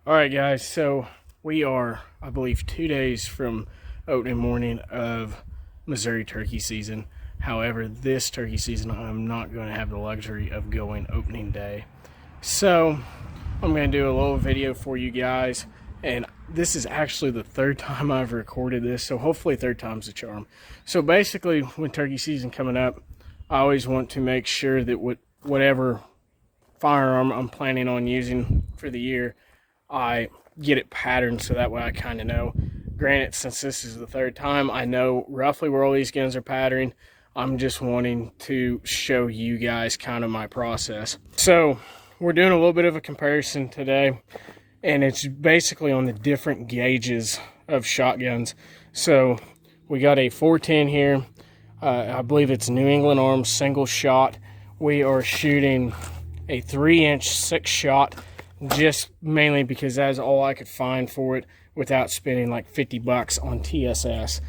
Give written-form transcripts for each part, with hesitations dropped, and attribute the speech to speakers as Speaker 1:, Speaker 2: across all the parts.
Speaker 1: All right, guys, so we are, I believe, 2 days from opening morning of Missouri turkey season. However, this turkey season, I'm not going to have the luxury of going opening day. So I'm going to do a little video for you guys, and this is actually the third time I've recorded this, so hopefully third time's the charm. So basically, when turkey season coming up, I always want to make sure that whatever firearm I'm planning on using for the year, I get it patterned so that way I kind of know. Granted, since this is the third time, I know roughly where all these guns are patterned. I'm just wanting to show you guys kind of my process. So we're doing a little bit of a comparison today, and it's basically on the different gauges of shotguns. So we got a 410 here. I believe it's New England Arms single shot. We are shooting a 3-inch 6-shot, just mainly because that's all I could find for it without spending like $50 on TSS.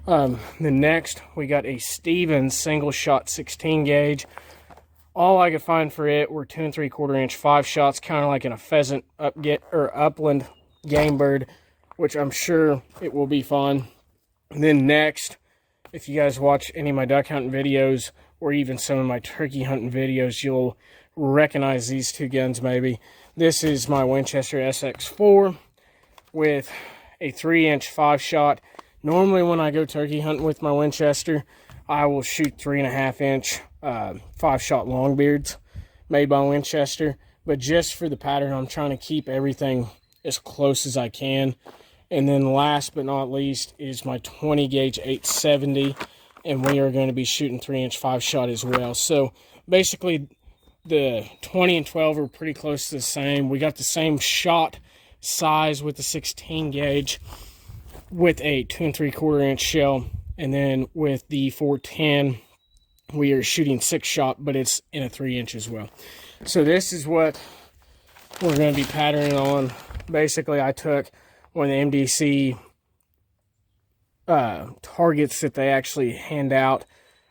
Speaker 1: The next, we got a Stevens single shot 16 gauge. All I could find for it were 2 3/4-inch 5 shots, kind of like in a pheasant upland game bird, which I'm sure it will be fun. And then next, if you guys watch any of my duck hunting videos or even some of my turkey hunting videos, you'll recognize these two guns maybe. This is my Winchester SX4 with a 3-inch 5-shot. Normally when I go turkey hunting with my Winchester, I will shoot 3.5-inch 5-shot Longbeards made by Winchester. But just for the pattern, I'm trying to keep everything as close as I can. And then last but not least is my 20 gauge 870. And we are going to be shooting 3-inch 5-shot as well. So basically, the 20 and 12 are pretty close to the same. We got the same shot size with the 16 gauge with a 2 3/4-inch shell. And then with the 410, we are shooting 6-shot, but it's in a 3-inch as well. So this is what we're going to be patterning on. Basically, I took one of the MDC targets that they actually hand out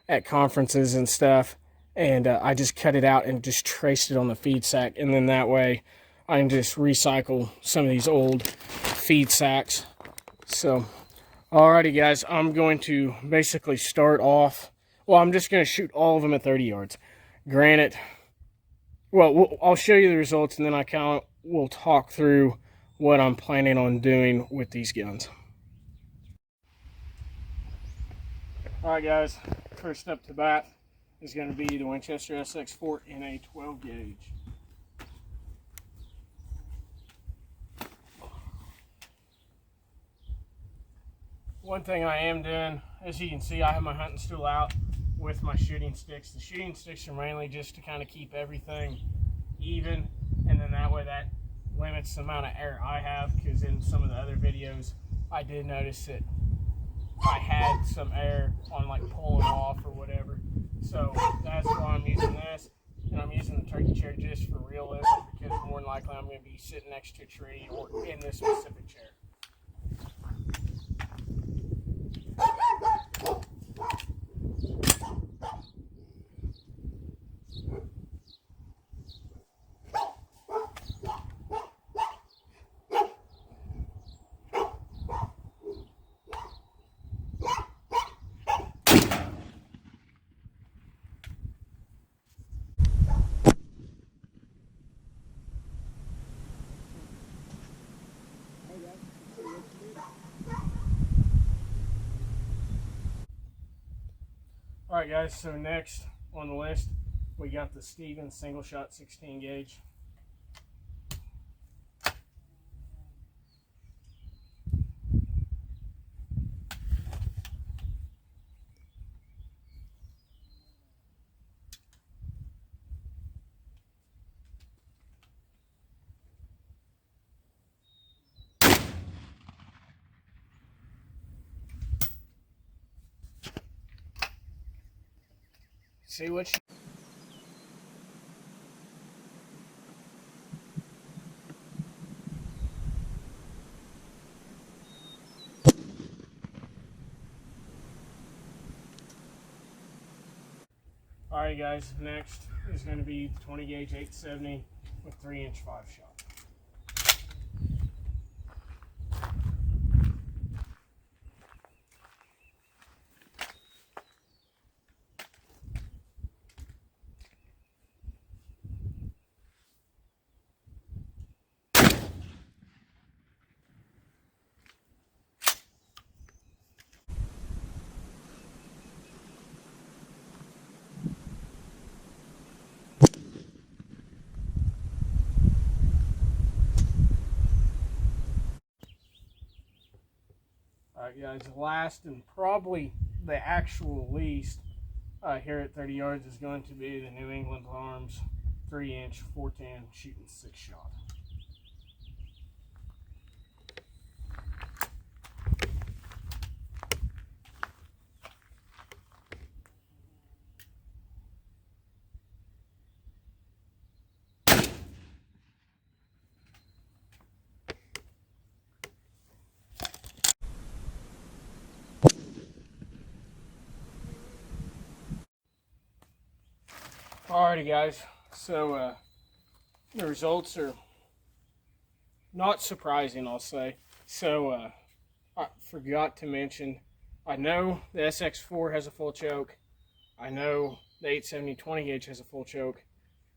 Speaker 1: at conferences and stuff, and I just cut it out and just traced it on the feed sack, and then that way I can just recycle some of these old feed sacks. So alrighty guys, I'm going to basically start off, well, I'm just going to shoot all of them at 30 yards. Granted, well, I'll show you the results, and then I kind of will talk through what I'm planning on doing with these guns. Alright guys, first up to bat is going to be the Winchester SX4 in a 12 gauge. One thing I am doing, as you can see, I have my hunting stool out with my shooting sticks. The shooting sticks are mainly just to kind of keep everything even, and then that way that limits the amount of air I have, because in some of the other videos I did notice that I had some air on like pulling off or whatever. So that's why I'm using this, and I'm using the turkey chair just for realism, because more than likely I'm going to be sitting next to a tree or in this specific chair. Alright guys, so next on the list, we got the Stevens single shot 16 gauge. See what you... Alright guys, next is going to be 20 gauge 870 with 3-inch 5-shot. Alright guys, last and probably the actual least here at 30 yards is going to be the New England Arms 3-inch 410 shooting 6-shot. Alrighty guys, so the results are not surprising, I'll say. So I forgot to mention, I know the SX4 has a full choke. I know the 870 20 gauge has a full choke.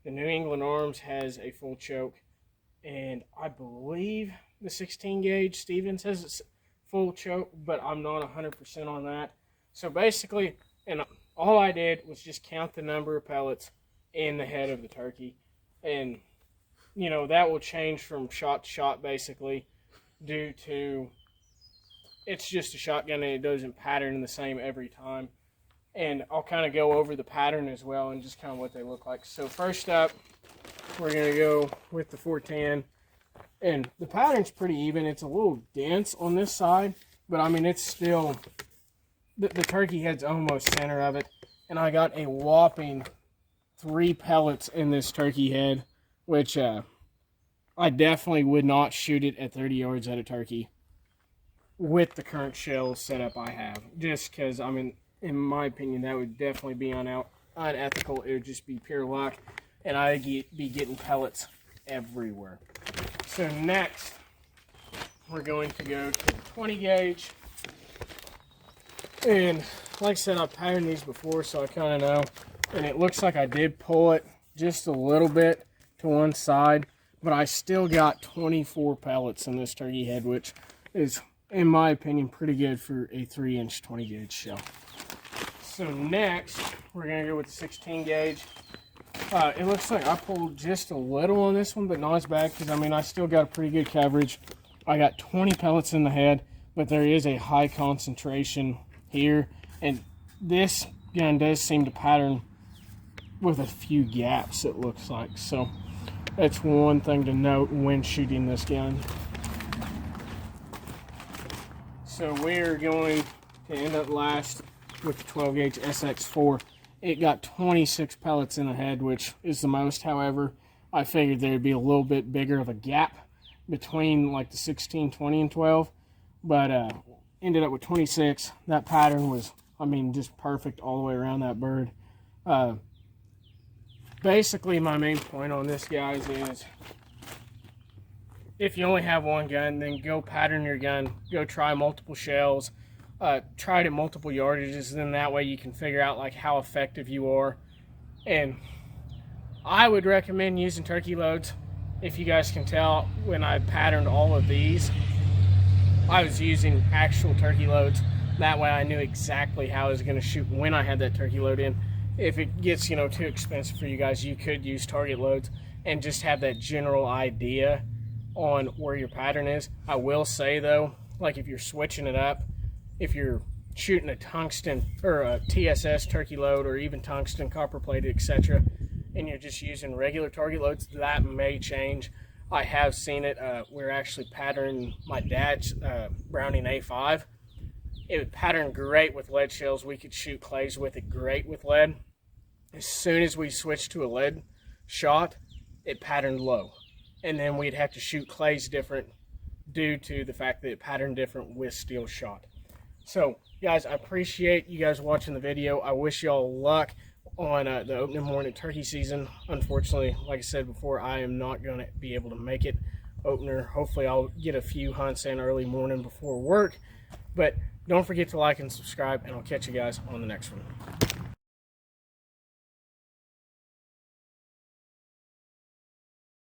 Speaker 1: The New England Arms has a full choke. And I believe the 16 gauge Stevens has a full choke, but I'm not 100% on that. So basically, and all I did was just count the number of pellets in the head of the turkey, and you know that will change from shot to shot basically, due to it's just a shotgun and it doesn't pattern the same every time. And I'll kind of go over the pattern as well and just kind of what they look like. So first up, we're going to go with the 410, and the pattern's pretty even. It's a little dense on this side, but I mean it's still the turkey head's almost center of it, and I got a whopping 3 pellets in this turkey head, which I definitely would not shoot it at 30 yards at a turkey with the current shell setup I have. Just because, I mean, in my opinion, that would definitely be unethical. It would just be pure luck, and I'd be getting pellets everywhere. So next, we're going to go to the 20 gauge. And like I said, I've patterned these before, so I kind of know. And it looks like I did pull it just a little bit to one side, but I still got 24 pellets in this turkey head, which is, in my opinion, pretty good for a 3-inch 20 gauge shell. So next, we're going to go with the 16 gauge. It looks like I pulled just a little on this one, but not as bad, because I mean I still got a pretty good coverage. I got 20 pellets in the head, but there is a high concentration here, and this gun does seem to pattern with a few gaps, it looks like. So that's one thing to note when shooting this gun. So we're going to end up last with the 12 gauge SX4. It got 26 pellets in the head, which is the most. However, I figured there'd be a little bit bigger of a gap between like the 16, 20, and 12, but ended up with 26. That pattern was, I mean, just perfect all the way around that bird. Basically, my main point on this, guys, is if you only have one gun, then go pattern your gun. Go try multiple shells. Try it at multiple yardages. Then that way you can figure out like how effective you are. And I would recommend using turkey loads. If you guys can tell, when I patterned all of these, I was using actual turkey loads. That way I knew exactly how I was going to shoot when I had that turkey load in. If it gets, you know, too expensive for you guys, you could use target loads and just have that general idea on where your pattern is. I will say though, like if you're switching it up, if you're shooting a tungsten or a TSS turkey load, or even tungsten, copper plated, etc., and you're just using regular target loads, that may change. I have seen it. We're actually patterning my dad's Browning A5. It would pattern great with lead shells. We could shoot clays with it great with lead. As soon as we switched to a lead shot, it patterned low. And then we'd have to shoot clays different due to the fact that it patterned different with steel shot. So, guys, I appreciate you guys watching the video. I wish y'all luck on the opening morning turkey season. Unfortunately, like I said before, I am not going to be able to make it opener. Hopefully, I'll get a few hunts in early morning before work. But don't forget to like and subscribe, and I'll catch you guys on the next one.